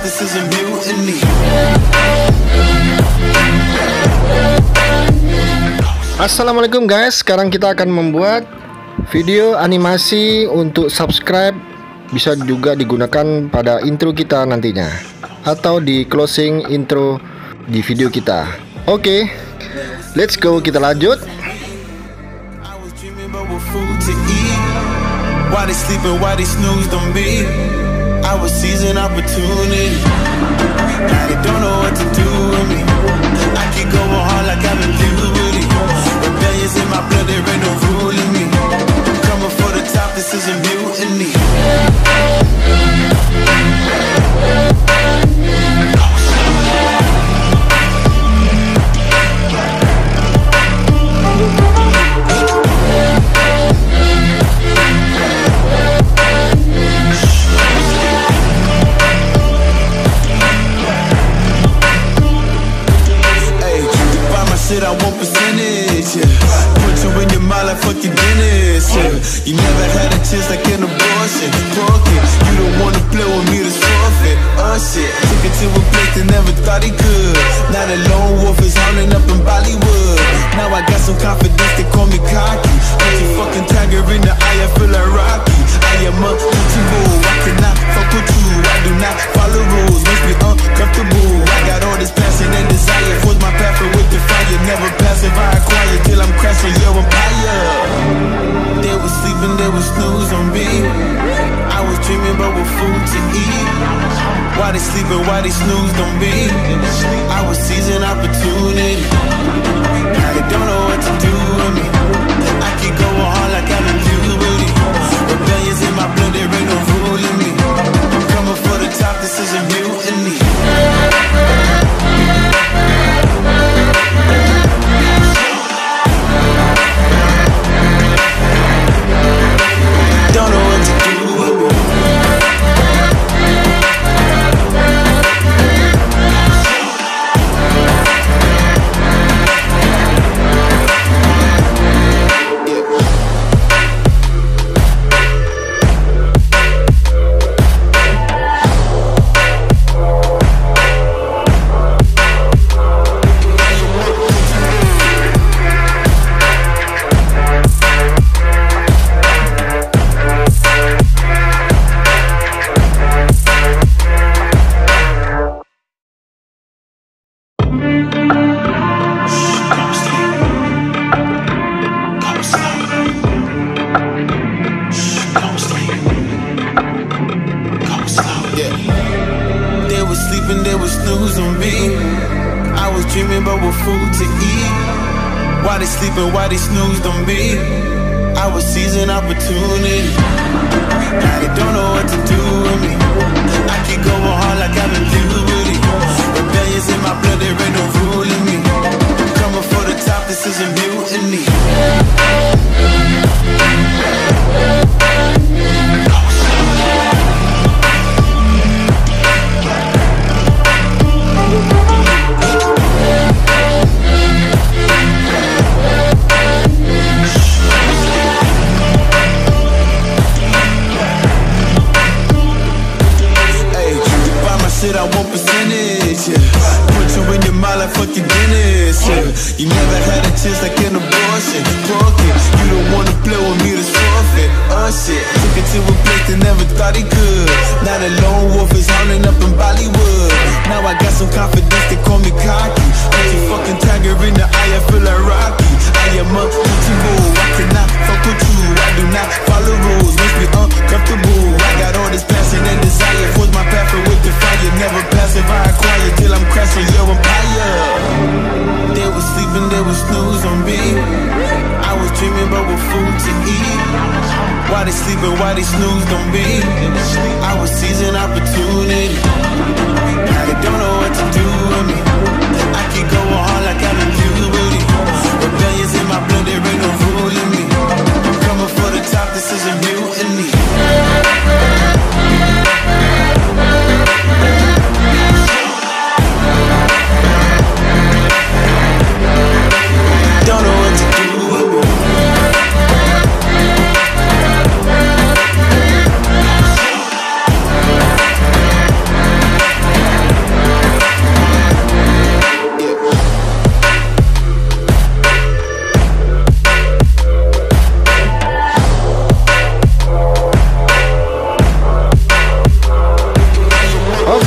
top, this is a mutiny. Assalamualaikum guys, sekarang kita akan membuat video animasi untuk subscribe. Bisa juga digunakan pada intro kita nantinya, atau di closing intro di video kita. Oke, let's go, kita lanjut. Why they sleeping, why they snoozed on me? I was seizing opportunity. Now they don't know what to do with me. I keep going hard like I'm in puberty. Rebellions in my blood, there ain't no ruling me. Coming for the top, this is a mutiny. I want percentage, yeah. Put you in your mind like fuck your dentist, yeah. You never had a chance like an abortion. Broken, you don't wanna play with me, that's forfeit. Oh shit, took it to a place that never thought he could. Now the lone wolf is howling up in Bollywood. Now I got some confidence, they call me cocky. Put your fucking tiger in the eye, I feel like Rocky. I am untouchable, I cannot fuck with you. I do not follow rules, makes me uncomfortable. I got all this passion and desire, force my path with the fire. Never passive, I acquire till I'm crashing your empire. They was sleeping, they was snooze on me. I was dreaming about what food to eat. Why they sleeping, why they snoozed on me? I was seizing opportunity. Now they don't know what to do with me. I keep going hard like I'm in puberty. Rebellions in my blood, there ain't no ruling me. I'm coming for the top, this is a mutiny. Don't know what to do with me. They was snooze on me. I was dreaming about what food to eat. Why they sleeping, why they snoozed on me? I was seizing opportunity. Now they don't know what to do with me. I keep going hard like I'm in puberty. Rebellions in my blood, there ain't no ruling me. Coming for the top, this is a mutiny. I want percentage, yeah. Put you in your mind like fuck your dentist, yeah. You never had a chance like an abortion. Broken, you don't wanna play with me, that's forfeit. Oh shit, took it to a place that never thought he could. Now the lone wolf is howling up in Bollywood. Now I got some confidence, they call me cocky. Put your fucking tiger in the eye, I feel like Rocky. I am untouchable, I cannot fuck with you. I do not follow rules, makes me uncomfortable. I got all this passion and desire, force my path with the fire. Never passive, I acquire till I'm crashing your empire. They was sleeping, they was snooze on me. I was dreaming about what food to eat. Why they sleeping, why they snoozed on me? I was seizing opportunity.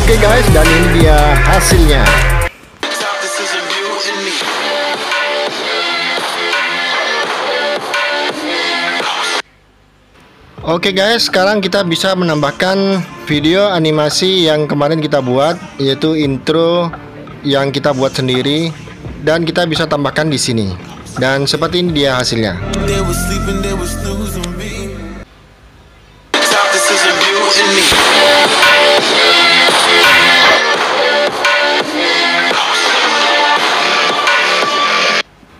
Oke guys, dan ini dia hasilnya. Oke guys, sekarang kita bisa menambahkan video animasi yang kemarin kita buat, yaitu intro yang kita buat sendiri, dan kita bisa tambahkan di sini. Dan seperti ini dia hasilnya.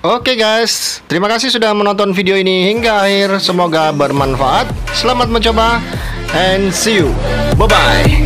Oke guys, terima kasih sudah menonton video ini hingga akhir. Semoga bermanfaat. Selamat mencoba and see you. Bye bye.